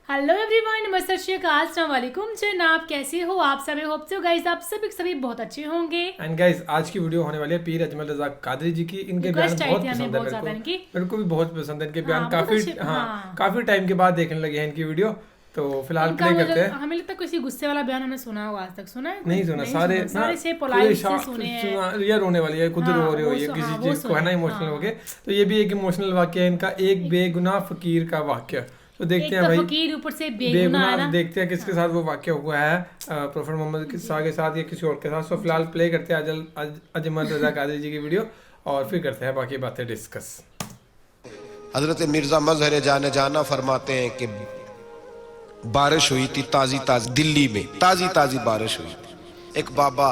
Hello everyone, नमस्ते, अस्सलाम वालेकुम। जनाब कैसे हो आप सभी? होप सो गाइस आप सभी बहुत अच्छे होंगे। एंड गाइस आज की वीडियो होने वाली है पीर अजमल रजा कादरी जी की। इनके बयान बहुत पसंद है मेरे को भी बहुत पसंद है इनके बयान। काफी टाइम के बाद देखने लगे हैं इनकी वीडियो, तो फिलहाल प्ले करते हैं। हमें लगता है कोई गुस्से वाला बयान हमने सुना होगा, आज तक सुना है? नहीं सुना, सारे से पोलाइट से सुने हैं। ये रोने वाली है, खुद रो रही हो, ये किसी चीज को है ना इमोशनल हो गए। तो ये भी एक इमोशनल वाक्य है इनका, एक बेगुनाह फकीर का वाक्य। तो देखते हैं भाई, फकीर ऊपर से बेगुनाह है ना। देखते हैं किसके साथ वो वाक्य हुआ है, प्रोफेसर मोहम्मद के साथ या किसी और के साथ। सो फिलहाल प्ले करते हैं अजमल रजा कादरी जी की वीडियो और फिर करते हैं बाकी बातें डिस्कस। हजरत मिर्जा मजहर जाने जाना फरमाते हैं कि बारिश हुई थी ताजी दिल्ली में, ताजी बारिश हुई थी। एक बाबा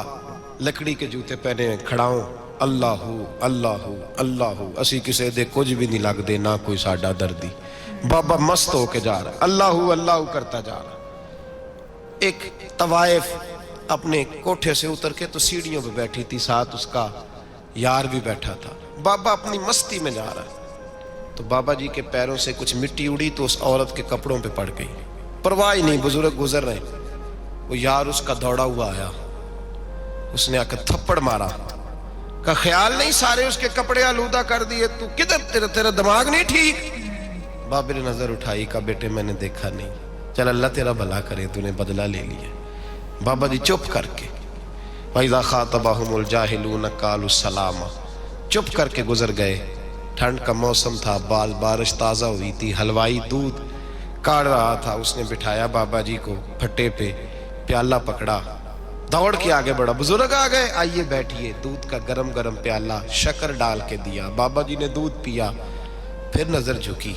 लकड़ी के जूते पहने खड़ा हूं, अल्लाहू अल्लाहू अल्लाहू, असी किसे दे कुछ भी नहीं लगदे, ना कोई साडा दर्दी। बाबा मस्त होके जा रहा, अल्लाहू अल्लाहू करता जा रहा। एक तवाइफ अपने कोठे से उतर के तो सीढ़ियों पे बैठी थी, साथ उसका यार भी बैठा था। बाबा अपनी मस्ती में जा रहा है तो बाबा जी के पैरों से कुछ मिट्टी उड़ी तो उस औरत के कपड़ों पे पड़ गई। परवाह ही नहीं, बुजुर्ग गुजर रहे। वो यार उसका दौड़ा हुआ आया, उसने आकर थप्पड़ मारा, का ख्याल नहीं सारे उसके कपड़े आलूदा कर दिए, तू किधर, तेरा दिमाग नहीं ठीक। बाबे ने नजर उठाई, का बेटे मैंने देखा नहीं, चल अल्लाह तेरा भला करे, तूने बदला ले लिया। बाबा जी चुप करके, वइज़ा ख़ातबहुमुल जाहिलून क़ालू सलामा, चुप करके गुजर गए। ठंड का मौसम था, बारिश ताज़ा हुई थी, हलवाई दूध काढ़ रहा था, उसने बिठाया बाबा जी को फट्टे पे, प्याला पकड़ा, दौड़ के आगे बढ़ा। बुजुर्ग आ गए, आइए बैठिए। दूध का गरम गरम प्याला शक्कर डाल के दिया। बाबा जी ने दूध पिया, फिर नजर झुकी,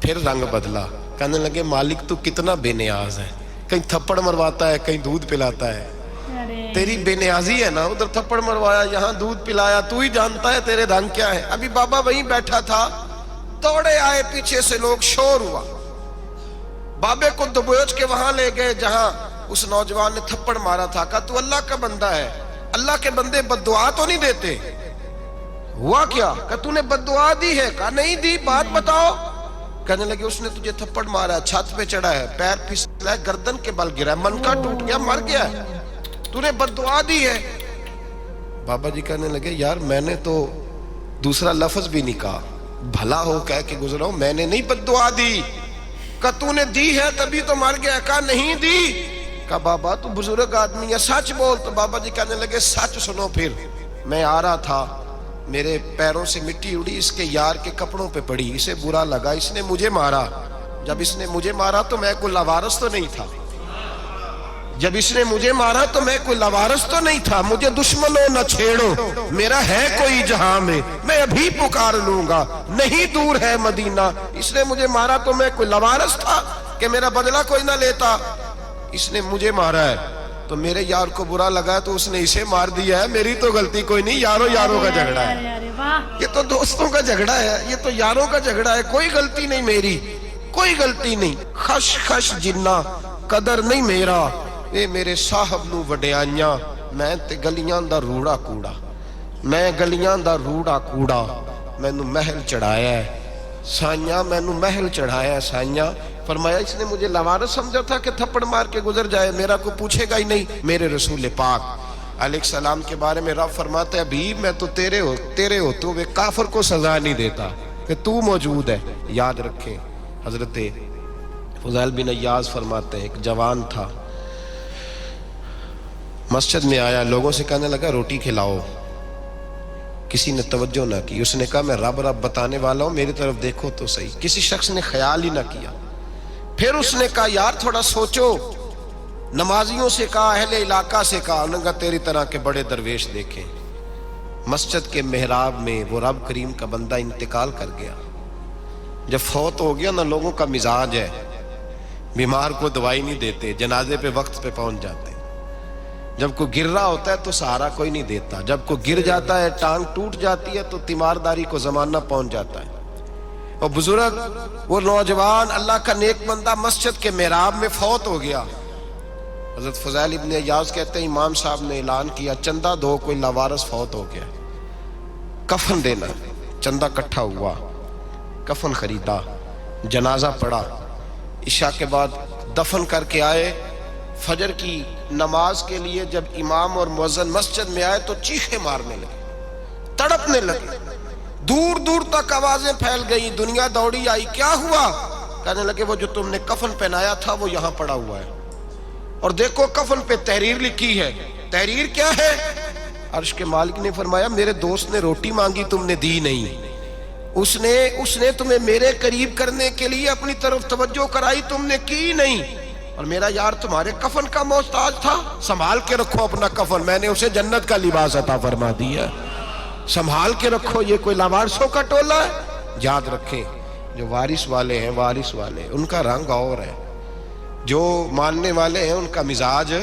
फिर रंग बदला। कहने लगे मालिक तू कितना बेनियाज है, कहीं थप्पड़ मरवाता है, कहीं दूध पिलाता है। तेरी बेनियाजी है ना, उधर थप्पड़ मरवाया, यहाँ दूध पिलाया, तू ही जानता है तेरे रंग क्या है। अभी बाबा वहीं बैठा था, दौड़े आए पीछे से लोग, शोर हुआ। बाबे को दबोच के वहां ले गए जहां उस नौजवान ने थप्पड़ मारा था। कहा तू अल्लाह का बंदा है, अल्लाह के बंदे बद्दुआ तो नहीं देते। हुआ क्या? कहा तूने बद्दुआ दी है? कहा नहीं दी, बात बताओ। कहने लगे उसने तुझे थप्पड़ मारा, छत पे चढ़ा है, पैर फिसला है, गर्दन के बल गिरा, मनका टूट गया, मर गया, तूने बद्दुआ दी है। बाबा जी कहने लगे यार मैंने तो दूसरा लफ्ज भी नहीं कहा, भला हो कह के गुजरा हूं, मैंने नहीं बद्दुआ दी। का तूने दी है तभी तो मर गया। कहा नहीं दी। का बाबा तू बुजुर्ग आदमी है, सच बोल। तो बाबा जी कहने लगे सच सुनो। फिर मैं आ रहा था, मेरे पैरों से मिट्टी उड़ी, इसके यार के कपड़ों पे पड़ी, इसे बुरा लगा, इसने मुझे मारा। जब इसने मुझे मारा तो मैं कोई लवारस तो नहीं था, जब इसने मुझे मारा तो मैं कोई लवारस तो नहीं था। मुझे दुश्मनों न छेड़ो, मेरा है कोई जहां में, मैं अभी पुकार लूंगा, नहीं दूर है मदीना। इसने मुझे मारा तो मैं कोई लवारस था कि मेरा बदला कोई ना लेता। इसने मुझे मारा है तो मेरे यार को बुरा लगा तो उसने इसे मार दिया है, मेरी तो गलती कोई नहीं। यारों का झगड़ा है, ये तो दोस्तों का झगड़ा है, ये तो यारों का झगड़ा है, कोई गलती नहीं मेरी, कोई गलती नहीं। खश खश जिन्ना कदर नहीं मेरा, ये मेरे साहब नू वडियाइयां, मैं ते गलियां दा रूड़ा कूड़ा, मैं गलियां दा रूड़ा कूड़ा, मैनू महल चढ़ाया है साइया, मैनू महल चढ़ाया है साइया। फरमाया इसने मुझे लवारस समझा था कि थप्पड़ मार के गुजर जाए, मेरा को पूछेगा ही नहीं। मेरे रसूल पाक अलैहिस्सलाम के बारे में रब फरमाता है अभी मैं तो तेरे हो तो वे काफिर को सजा नहीं देता कि तू मौजूद है। याद रखें, हजरत फुज़ैल बिन अय्याज़ फरमाते हैं एक जवान था, मस्जिद में आया, लोगों से कहने लगा रोटी खिलाओ, किसी ने तवज्जो ना की। उसने कहा मैं रब बताने वाला हूं, मेरी तरफ देखो तो सही। किसी शख्स ने ख्याल ही ना किया। फिर उसने कहा यार थोड़ा सोचो, नमाजियों से कहा, अहले इलाका से कहा, उन्होंने तेरी तरह के बड़े दरवेश देखे। मस्जिद के मेहराब में वो रब करीम का बंदा इंतकाल कर गया। जब फौत हो गया ना, लोगों का मिजाज है, बीमार को दवाई नहीं देते, जनाजे पे वक्त पे पहुंच जाते। जब कोई गिर रहा होता है तो सहारा कोई नहीं देता, जब कोई गिर जाता है, टांग टूट जाती है तो तीमारदारी को जमाना पहुंच जाता है। और बुजुर्ग, वो नौजवान अल्लाह का नेक बंदा मस्जिद के मेहराब में फौत हो गया। हजरत फुज़ैल इब्न अय्याज़ कहते हैं इमाम साहब ने ऐलान किया चंदा दो, कोई लवारस फौत हो गया, कफन देना। चंदा इकट्ठा हुआ, कफन खरीदा, जनाजा पड़ा, इशा के बाद दफन करके आए। फजर की नमाज के लिए जब इमाम और मुअज्जिन मस्जिद में आए तो चीखे मारने लगे, तड़पने लगे, दूर दूर तक आवाजें फैल गई। दुनिया दौड़ी आई, क्या हुआ? कहने लगे वो जो तुमने कफन पहनाया था वो यहां पड़ा हुआ है, और देखो कफन पे तहरीर लिखी है। तहरीर क्या है? अर्श के मालिक ने फरमाया मेरे दोस्त ने रोटी मांगी, तुमने दी नहीं। उसने तुम्हें मेरे करीब करने के लिए अपनी तरफ तवज्जो कराई, तुमने की नहीं। और मेरा यार तुम्हारे कफन का मोहताज था, संभाल के रखो अपना कफन, मैंने उसे जन्नत का लिबास अता फरमा दिया, संभाल के रखो। ये कोई लावारिसों का टोला है? याद रखें जो वारिस वाले हैं, वारिस वाले उनका रंग और है, जो मानने वाले हैं उनका मिजाज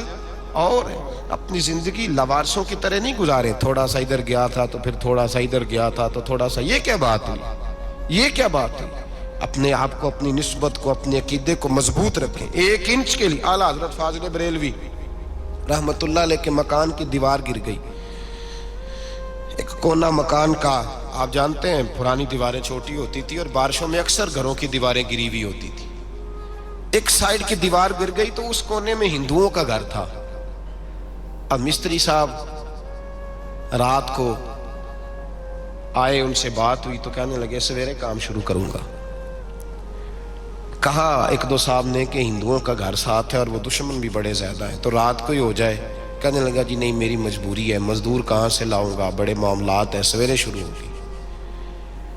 और है। अपनी जिंदगी लवारिसों की तरह नहीं गुजारे, थोड़ा सा इधर गया था तो फिर थोड़ा सा इधर गया था तो थोड़ा सा। ये क्या बात हुई? ये क्या बात हुई? अपने आप को, अपनी निस्बत को, अपने अकीदे को मजबूत रखें। 1 इंच के लिए आला हजरत फाजिल बरेलवी रहमतुल्लाह अलैह के मकान की दीवार गिर गई। एक कोना मकान का, आप जानते हैं पुरानी दीवारें छोटी होती थी और बारिशों में अक्सर घरों की दीवारें गिरी हुई होती थी। एक साइड की दीवार गिर गई तो उस कोने में हिंदुओं का घर था। अब मिस्त्री साहब रात को आए, उनसे बात हुई तो कहने लगे सवेरे काम शुरू करूंगा। कहा 1-2 साहब ने कि हिंदुओं का घर साथ है और वो दुश्मन भी बड़े ज्यादा है, तो रात को ही हो जाए। कहने लगा जी नहीं, मेरी मजबूरी है, मजदूर कहाँ से लाऊंगा, बड़े मामलात हैं, सवेरे शुरू होगी।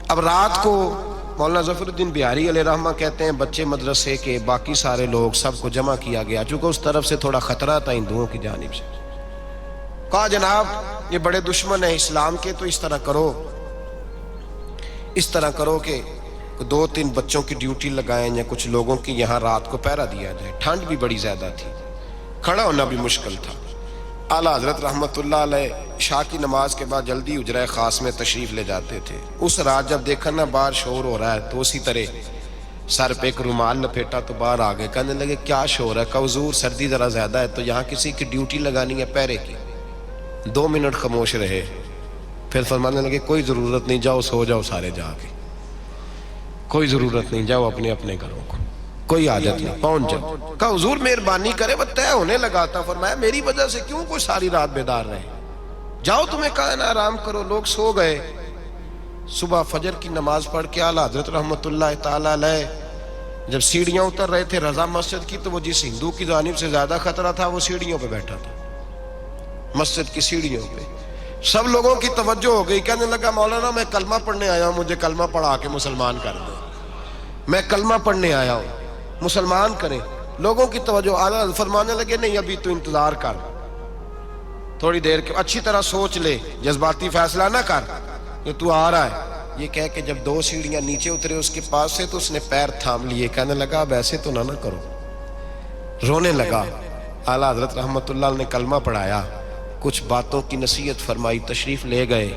अब रात को मौलाना ज़फ़रुद्दीन बिहारी अलैहिर्रहमा कहते हैं बच्चे मदरसे के, बाकी सारे लोग, सबको जमा किया गया, चूंकि उस तरफ से थोड़ा खतरा था हिंदुओं की जानिब से। कहा जनाब ये बड़े दुश्मन है इस्लाम के, तो इस तरह करो कि 2-3 बच्चों की ड्यूटी लगाएं या कुछ लोगों की यहाँ रात को पहरा दिया जाए। ठंड भी बड़ी ज्यादा थी, खड़ा होना भी मुश्किल था। आला हजरत रहमतुल्लाह अलैह शाह की नमाज के बाद जल्दी उजरा खास में तशरीफ ले जाते थे। उस रात जब देखा ना बाहर शोर हो रहा है तो उसी तरह सर पे एक रुमाल लपेटा तो बाहर आ गए। कहने लगे क्या शोर है? का हुजूर सर्दी जरा ज्यादा है तो यहाँ किसी की ड्यूटी लगानी है पहरे की। 2 मिनट खामोश रहे, फिर फरमाने लगे कोई जरूरत नहीं, जाओ सो जाओ सारे जाके, कोई जरूरत नहीं, जाओ अपने अपने घरों को, कोई आदत नहीं, पहुंच जाओ। कहा हुजूर मेहरबानी करे, वो तय होने लगा था। फरमाया मेरी वजह से क्यों कोई सारी रात बेदार रहे, जाओ तुम्हें कहा ना आराम करो। लोग सो गए। सुबह फजर की नमाज पढ़ के आला हजरत रहमतुल्लाह ताला अलैह जब सीढ़ियां उतर रहे थे रजा मस्जिद की, तो वो जिस हिंदू की जानिब से ज्यादा खतरा था वो सीढ़ियों पे बैठा था, मस्जिद की सीढ़ियों पे। सब लोगों की तवज्जो हो गई। कहने लगा मौलाना मैं कलमा पढ़ने आया हूं, मुझे कलमा पढ़ा के मुसलमान कर दो, मैं कलमा पढ़ने आया हूं, मुसलमान करें। लोगों की तवज्जो। आला फरमाने लगे नहीं अभी तो इंतजार कर, थोड़ी देर के, अच्छी तरह सोच ले, जज्बाती फैसला ना कर कि तू आ रहा है। ये कह के जब 2 सीढ़ियां नीचे उतरे उसके पास से तो उसने पैर थाम लिए। कहने लगा अब ऐसे तो ना करो, रोने लगा। आला हजरत रहमतुल्लाह ने कलमा पढ़ाया, कुछ बातों की नसीहत फरमाई, तशरीफ ले गए।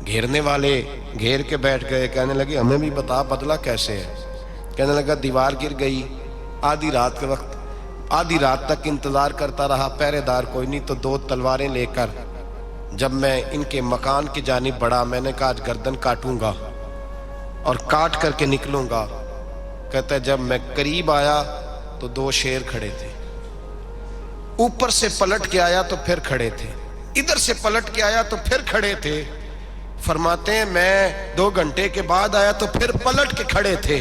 घेरने वाले घेर के बैठ गए। कहने लगे हमें भी बता बदला कैसे है। कहने लगा दीवार गिर गई, आधी रात के वक्त, आधी रात तक इंतजार करता रहा, पहरेदार कोई नहीं, तो 2 तलवारें लेकर जब मैं इनके मकान की जानिब बढ़ा, मैंने कहा आज गर्दन काटूंगा और काट करके निकलूंगा। कहता है जब मैं करीब आया तो 2 शेर खड़े थे, ऊपर से पलट के आया तो फिर खड़े थे, इधर से पलट के आया तो फिर खड़े थे। फरमाते हैं मैं 2 घंटे के बाद आया तो फिर पलट के खड़े थे,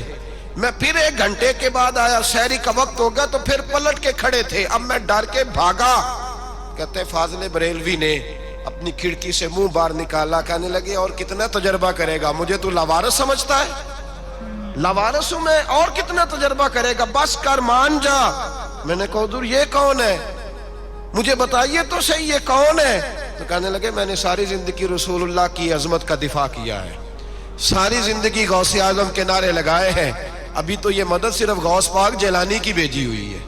मैं फिर 1 घंटे के बाद आया, शहरी का वक्त हो गया तो फिर पलट के खड़े थे। अब मैं डर के भागा। कहते फाजिल बरेलवी ने अपनी खिड़की से मुंह बाहर निकाला। कहने लगे और कितना तजर्बा करेगा, मुझे तू लवारस समझता है? लवारस हूं मैं, और कितना तजर्बा करेगा, बस कर, मान जा। मैंने कहा हुजूर ये कौन है, मुझे बताइए तो सही ये कौन है। तो कहने लगे मैंने सारी जिंदगी रसूलुल्लाह की अजमत का दिफा किया है, सारी जिंदगी गौसे आजम के नारे लगाए हैं। अभी तो ये मदद सिर्फ गौस पाक जैलानी की भेजी हुई है,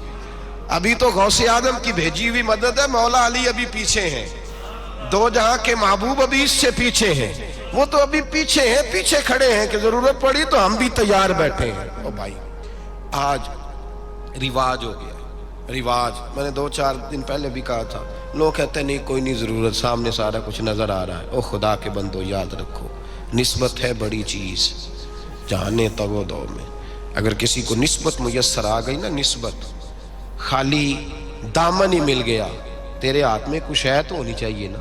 अभी तो गौसे आजम की भेजी हुई मदद है। मौला अली अभी पीछे हैं, 2 जहां के महबूब अभी इससे पीछे हैं, वो तो अभी पीछे हैं, पीछे खड़े हैं कि जरूरत पड़ी तो हम भी तैयार बैठे हैं। ओ भाई आज रिवाज हो गया, रिवाज। मैंने 2-4 दिन पहले भी कहा था, लोग कहते हैं नहीं कोई नहीं जरूरत, सामने सारा कुछ नजर आ रहा है। ओ खुदा के बंदो याद रखो, निस्बत है बड़ी चीज, जाने तगो दो में। अगर किसी को निस्बत मुयस्सर आ गई ना, निस्बत, खाली दामन ही मिल गया, तेरे हाथ में कुछ है तो होनी चाहिए ना,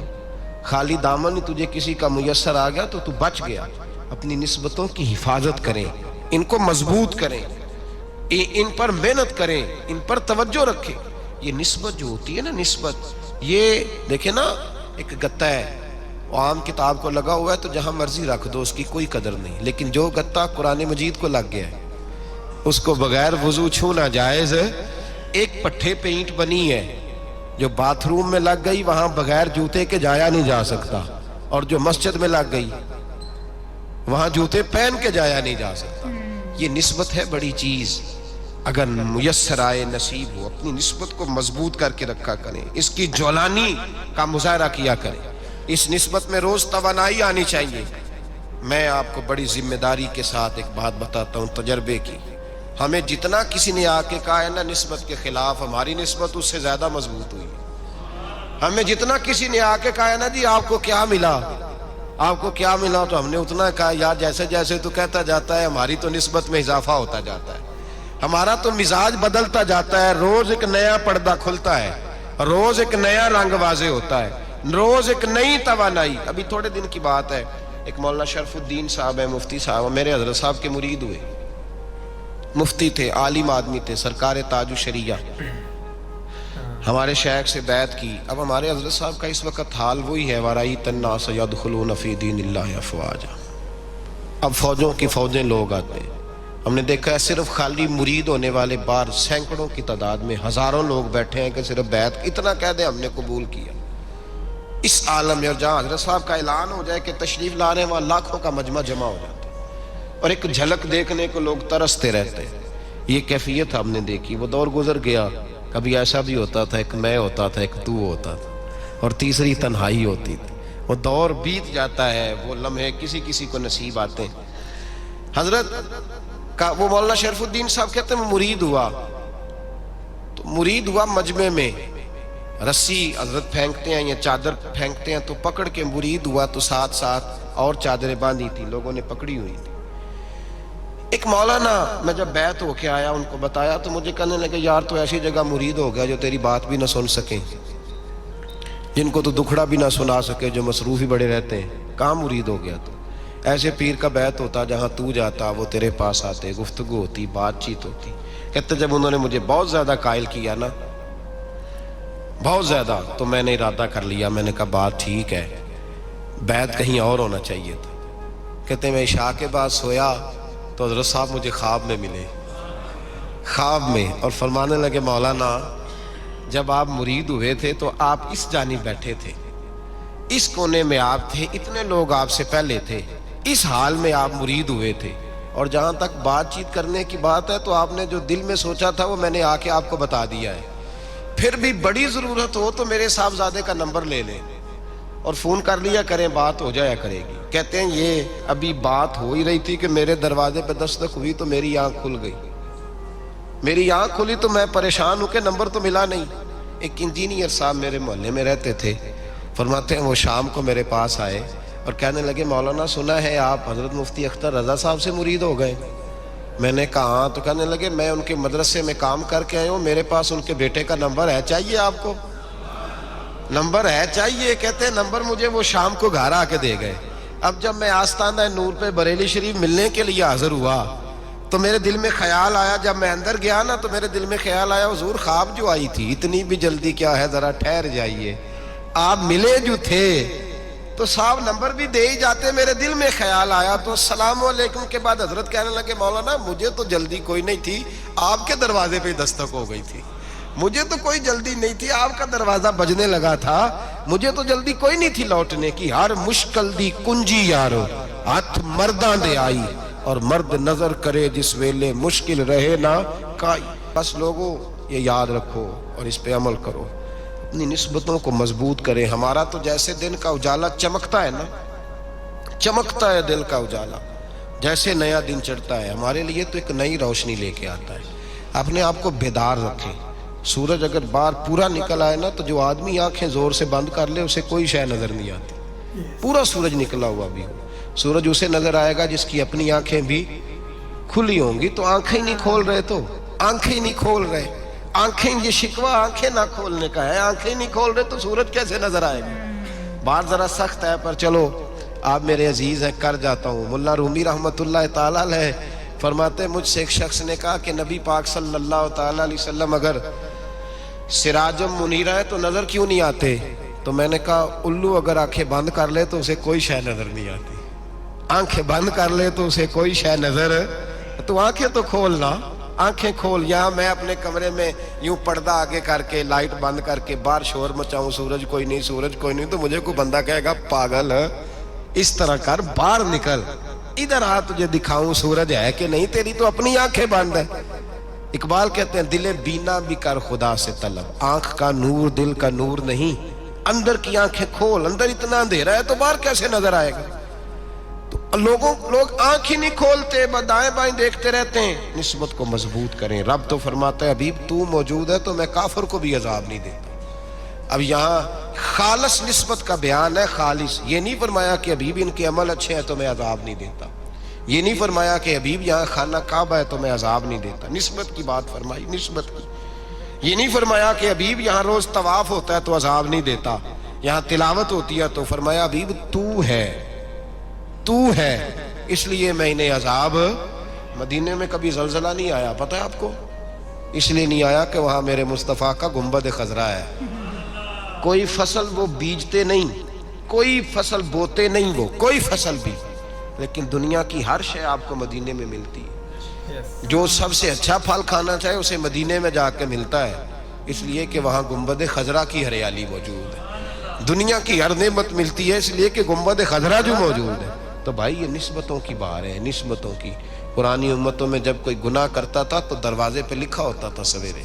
खाली दामन ही तुझे किसी का मुयस्सर आ गया तो तू बच गया। अपनी निस्बतों की हिफाजत करें, इनको मजबूत करें, इन पर मेहनत करें, इन पर तवज्जो रखें। ये निस्बत जो होती है ना, निस्बत, ये देखे ना, एक गत्ता है, वो आम किताब को लगा हुआ है तो जहां मर्जी रख दो, उसकी कोई कदर नहीं। लेकिन जो गत्ता कुरान मजीद को लग गया है, उसको बगैर वजू छूना जायज है। एक पट्टे पे ईंट बनी है, जो बाथरूम में लग गई वहां बगैर जूते के जाया नहीं जा सकता, और जो मस्जिद में लग गई वहां जूते पहन के जाया नहीं जा सकता। ये निस्बत है बड़ी चीज। अगर मुयस्सर आए, नसीब हो, अपनी निस्बत को मजबूत करके रखा करें, इसकी ज्वलानी का मुजाहरा किया करें। इस निस्बत में रोज तवानाई आनी चाहिए। मैं आपको बड़ी जिम्मेदारी के साथ एक बात बताता हूँ तजर्बे की। हमें जितना किसी ने आके कहा है ना निस्बत के खिलाफ, हमारी निस्बत उससे ज्यादा मजबूत हुई। हमें जितना किसी ने आके कहा है ना जी आपको क्या मिला, आपको क्या मिला, तो हमने उतना कहा यार जैसे जैसे तो कहता जाता है हमारी तो निस्बत में इजाफा होता जाता है, हमारा तो मिजाज बदलता जाता है, रोज एक नया पर्दा खुलता है, रोज एक नया रंग वाजे होता है, रोज एक नई तवानाई। अभी थोड़े दिन की बात है, एक मौलाना शरफुद्दीन साहब है, मुफ्ती साहब, मेरे हजरत साहब के मुरीद हुए, मुफ्ती थे, आलिम आदमी थे, सरकार ताजु शरिया, हमारे शेख से बैत की। अब हमारे हजरत साहब का इस वक्त हाल वही है, वराई तन्ना सयदखुलून फी दीनिल्लाहि अफवाजा। अब फौजों की फौजें लोग आते हैं, हमने देखा है सिर्फ खाली मुरीद होने वाले बाहर सैकड़ों की तादाद में हजारों लोग बैठे हैं कि सिर्फ बैत इतना कह दे हमने कबूल किया। इस आलम में, और जहाँ हजरत साहब का ऐलान हो जाए कि तशरीफ ला रहे हैं, वहाँ लाखों का मजमा जमा हो जाता है और एक झलक देखने को लोग तरसते रहते हैं। ये कैफियत हमने देखी, वो दौर गुजर गया। कभी ऐसा भी होता था, एक मैं होता था, एक तू होता था, और तीसरी तन्हाई होती थी। वो दौर बीत जाता है, वो लम्हे किसी किसी को नसीब आते हैं। हजरत का वो मौलाना शरफुद्दीन साहब कहते हैं मुरीद हुआ, तो मुरीद हुआ मजमे में, रस्सी हजरत फेंकते हैं या चादर फेंकते हैं, तो पकड़ के मुरीद हुआ, तो साथ साथ और चादरें बांधी थी, लोगों ने पकड़ी हुई थी। एक मौलाना, मैं जब बैत होके आया उनको बताया तो मुझे कहने लगे यार तो ऐसी जगह मुरीद हो गया जो तेरी बात भी ना सुन सके, जिनको तो दुखड़ा भी ना सुना सके, जो मसरूफ ही बड़े रहते हैं, कहाँ मुरीद हो गया। तो ऐसे पीर का बैत होता जहाँ तू जाता वो तेरे पास आते, गुफ्तगू होती, बातचीत होती। कहते जब उन्होंने मुझे बहुत ज्यादा कायल किया ना, बहुत ज्यादा, तो मैंने इरादा कर लिया, मैंने कहा बात ठीक है, बैत कहीं और होना चाहिए था। कहते मैं इशा के बाद सोया तो हजरत साहब मुझे ख्वाब में मिले, ख्वाब में, और फरमाने लगे मौलाना जब आप मुरीद हुए थे तो आप इस जानिब बैठे थे, इस कोने में आप थे, इतने लोग आपसे पहले थे, इस हाल में आप मुरीद हुए थे, और जहाँ तक बातचीत करने की बात है तो आपने जो दिल में सोचा था वो मैंने आके आपको बता दिया है। फिर भी बड़ी ज़रूरत हो तो मेरे साहबजादे का नंबर ले लें और फ़ोन कर लिया करें, बात हो जाया करेगी। कहते हैं ये अभी बात हो ही रही थी कि मेरे दरवाजे पे दस्तक हुई तो मेरी आँख खुल गई, मेरी आँख खुली तो मैं परेशान हूँ कि नंबर तो मिला नहीं। एक इंजीनियर साहब मेरे मोहल्ले में रहते थे, फरमाते हैं वो शाम को मेरे पास आए और कहने लगे मौलाना सुना है आप हज़रत मुफ्ती अख्तर रज़ा साहब से मुरीद हो गए। मैंने कहा हाँ, तो कहने लगे मैं उनके मदरसे में काम करके आया हूँ, मेरे पास उनके बेटे का नंबर है, चाहिए आपको? नंबर है चाहिए? कहते हैं नंबर मुझे वो शाम को घर आके दे गए। अब जब मैं आस्ताना नूर पे बरेली शरीफ मिलने के लिए हाजिर हुआ तो मेरे दिल में ख्याल आया, जब मैं अंदर गया ना तो मेरे दिल में ख्याल आया हुजूर ख्वाब जो आई थी इतनी भी जल्दी क्या है, जरा ठहर जाइए, आप मिले जो थे तो साहब नंबर भी दे ही जाते। मेरे दिल में ख्याल आया तो अस्सलाम वालेकुम के बाद हजरत कहने लगे मौलाना मुझे तो जल्दी कोई नहीं थी, आपके दरवाजे पे दस्तक हो गई थी, मुझे तो कोई जल्दी नहीं थी, आपका दरवाजा बजने लगा था, मुझे तो जल्दी कोई नहीं थी लौटने की। हर मुश्किल दी कुंजी यारो हथ मर्दां दे आई, और मर्द नजर करे जिस वेले मुश्किल रहे ना काई। बस लोगों ये याद रखो और इस पे अमल करो, अपनी निस्बतों को मजबूत करें। हमारा तो जैसे दिन का उजाला चमकता है ना, चमकता है दिल का उजाला, जैसे नया दिन चढ़ता है हमारे लिए तो एक नई रोशनी लेके आता है। अपने आप को बेदार रखें। सूरज अगर बाहर पूरा निकल आए ना तो जो आदमी आंखें जोर से बंद कर ले उसे कोई शय नजर नहीं आती, पूरा सूरज निकला हुआ भी हो। सूरज उसे नजर आएगा जिसकी अपनी आंखें भी खुली होंगी तो आंखें ही नहीं खोल रहे, तो आंखें ही नहीं खोल रहे। आंखें, ये शिकवा आंखें ना खोलने का है, आंखें ही नहीं खोल रहे तो सूरज कैसे नजर आएगा। बात जरा सख्त है पर चलो आप मेरे अजीज हैं, कर जाता हूँ। मुल्ला रूमी रहमतुल्लाह ताला अलैह फरमाते, मुझसे एक शख्स ने कहा कि नबी पाक सल्लल्लाहु ताला अलैहि वसल्लम अगर सिराजम मुनीरा है तो नजर क्यों नहीं आते? तो मैंने कहा उल्लू अगर आंखें बंद कर ले तो उसे कोई शय नजर नहीं आती। आंखें बंद कर ले तो उसे कोई शय नजर, तो आंखें तो खोलना, आंखें खोल। यहाँ मैं अपने कमरे में यूं पर्दा आगे करके लाइट बंद करके बाहर शोर मचाऊं, सूरज कोई नहीं, सूरज कोई नहीं, तो मुझे कोई बंदा कहेगा पागल इस तरह कर, बाहर निकल, इधर आ, तुझे दिखाऊं सूरज है कि नहीं, तेरी तो अपनी आंखें बंद है। इकबाल कहते हैं दिले बीना भी कर खुदा से तलब, आंख का नूर दिल का नूर नहीं, अंदर की आंखें खोल, अंदर इतना अंधेरा है तो बाहर कैसे नजर आएगा। तो लोग आंख ही नहीं खोलते, दाएं बाएं देखते रहते हैं। निस्बत को मजबूत करें। रब तो फरमाता है हबीब तू मौजूद है तो मैं काफिर को भी अजाब नहीं देता। अब यहाँ खालिस निस्बत का बयान है, खालिस। ये नहीं फरमाया कि हबीब इनके अमल अच्छे हैं तो मैं अजाब नहीं देता, ये नहीं फरमाया कि हबीब यहाँ खाना काबा है तो मैं अजाब नहीं देता। निस्बत की बात फरमाई, निस्बत की। ये नहीं फरमाया कि हबीब यहाँ रोज तवाफ होता है तो अजाब नहीं देता, यहाँ तिलावत होती है तो फरमाया हबीब तू है, तू है, इसलिए मैं इन्हें अजाब। मदीने में कभी जलजला नहीं आया, पता है आपको? इसलिए नहीं आया कि वहां मेरे मुस्तफ़ा का गुंबद खजरा है। कोई फसल वो बीजते नहीं, कोई फसल बोते नहीं, वो कोई फसल भी, लेकिन दुनिया की हर शय आपको मदीने में मिलती है। जो सबसे अच्छा फल खाना चाहे उसे मदीने में जाके मिलता है, इसलिए कि वहां गुंबद खजरा की हरियाली मौजूद है। दुनिया की हर नेमत मिलती है इसलिए कि गुंबद खजरा जो मौजूद है। तो भाई ये निस्बतों की बात है, निस्बतों की। पुरानी उम्मतों में जब कोई गुनाह करता था तो दरवाजे पे लिखा होता था सवेरे,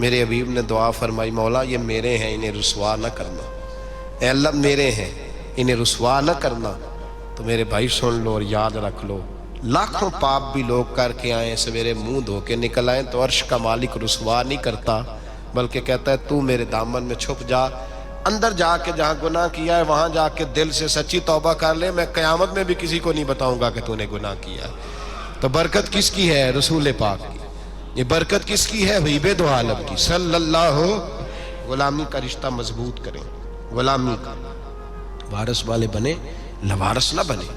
मेरे हबीब ने दुआ फरमाई मौला ये मेरे हैं इन्हें रुसवा न करना, ऐ अल्लाह मेरे हैं इन्हें रुसवा न करना। तो मेरे भाई सुन लो और याद रख लो, लाखों पाप भी लोग करके आए, सवेरे मुंह धो के निकल आए तो अर्श का मालिक रुसवा नहीं करता, बल्कि कहता है तू मेरे दामन में छुप जा, अंदर जाके जहां गुनाह किया है वहां जाके दिल से सच्ची तौबा कर ले, मैं कयामत में भी किसी को नहीं बताऊंगा कि तूने गुनाह किया। तो बरकत किसकी है? रसूल पाक की। ये बरकत किसकी है? हबीब दो आलम की सल्लल्लाहु। गुलामी का रिश्ता मजबूत करें, गुलामी का वारस वाले बने, लवारस ना बने।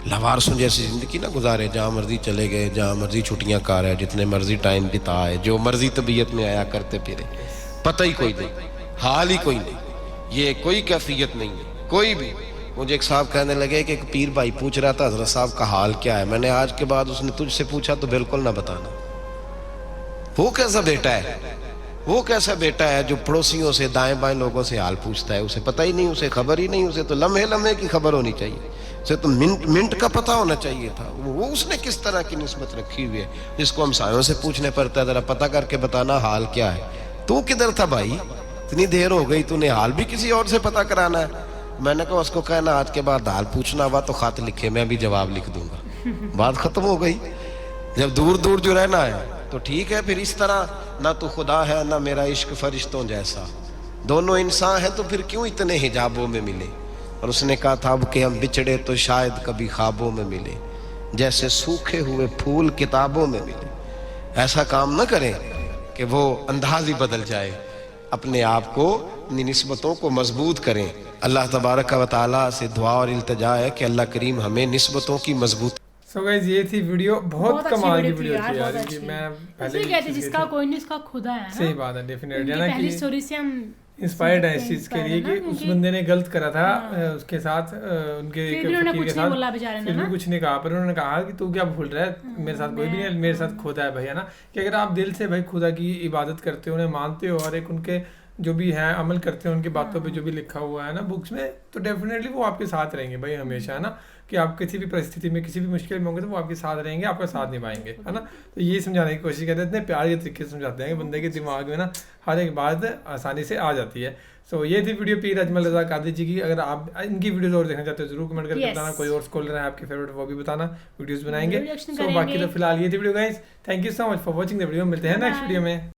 लवारसों जैसी जिंदगी ना गुजारे, जहाँ मर्जी चले गए, जहाँ मर्जी छुट्टियां कार है, जितने मर्जी टाइम बिताए, जो मर्जी तबीयत में आया करते फिरे, पता ही कोई नहीं, हाल ही कोई नहीं, ये कोई कैफियत नहीं है कोई भी। मुझे एक साहब कहने लगे कि एक पीर भाई पूछ रहा था हजरत साहब का हाल क्या है। मैंने आज के बाद उसने तुझसे पूछा तो बिल्कुल ना बताना। वो कैसा बेटा है, वो कैसा बेटा है जो पड़ोसियों से दाएं बाएं लोगों से हाल पूछता है, उसे पता ही नहीं, उसे खबर ही नहीं, उसे तो लम्हे लम्हे की खबर होनी चाहिए, उसे तो मिनट मिनट का पता होना चाहिए था। वो उसने किस तरह की निस्बत रखी हुई है, जिसको हम सायों से पूछने पड़ता है जरा पता करके बताना हाल क्या है। तू किधर था भाई, इतनी देर हो गई, तूने हाल भी किसी और से पता कराना है। मैंने कहा उसको कहना आज के बाद हाल पूछना हुआ तो खत लिखे, मैं भी जवाब लिख दूंगा, बात खत्म हो गई। जब दूर दूर जो रहना है तो ठीक है, फिर इस तरह ना तो खुदा है ना मेरा इश्क फरिश्तों जैसा, दोनों इंसान है तो फिर क्यों इतने हिजाबों में मिले। और उसने कहा था अब कि हम बिछड़े तो शायद कभी ख्वाबों में मिले, जैसे सूखे हुए फूल किताबों में मिले। ऐसा काम न करें कि वो अंदाज ही बदल जाए, अपने आप को अपनी निस्बतों को मजबूत करें। अल्लाह तबारक व तआला से दुआ और इल्तिजा है कि अल्लाह करीम हमें निस्बतों की मजबूत। सो गाइस ये थी वीडियो, बहुत कमाल की वीडियो थी यार, कि मैं पहले ही कहते जिसका कोई नहीं उसका खुदा है ना। सही बात है, डेफिनेटली है ना, पहली स्टोरी से हम इंस्पायर्ड है इस चीज के लिए कि उस बंदे ने गलत करा था उसके साथ, उनके फकीर के साथ, फिर भी कुछ नहीं कहा, पर उन्होंने कहा कि तू क्या भूल रहा है, मेरे साथ कोई भी नहीं, मेरे साथ खुदा है भाई, है ना। कि अगर आप दिल से भाई खुदा की इबादत करते हो, उन्हें मानते हो और एक उनके जो भी हैं अमल करते हैं, उनकी बातों पे जो भी लिखा हुआ है ना बुक्स में, तो डेफिनेटली वो आपके साथ रहेंगे भाई हमेशा, है ना। कि आप किसी भी परिस्थिति में किसी भी मुश्किल में होंगे तो वो आपके साथ रहेंगे, आपका साथ निभाएंगे, है ना। तो ये समझाने की कोशिश करते हैं, इतने प्यार के तरीके से समझाते हैं कि बंदे के दिमाग में ना हर एक बात आसानी से आ जाती है। सो ये थी वीडियो पीर अजमल रज़ा कादरी जी की। अगर आप इनकी वीडियोस और देखना चाहते हो जरूर कमेंट करके बताना, कोई और स्कॉलर है आपके फेवरेट वो भी बताना, वीडियोस बनाएंगे। सो बाकी तो फिलहाल ये थी video guys, thank you so much for watching the video, मिलते हैं नेक्स्ट वीडियो में।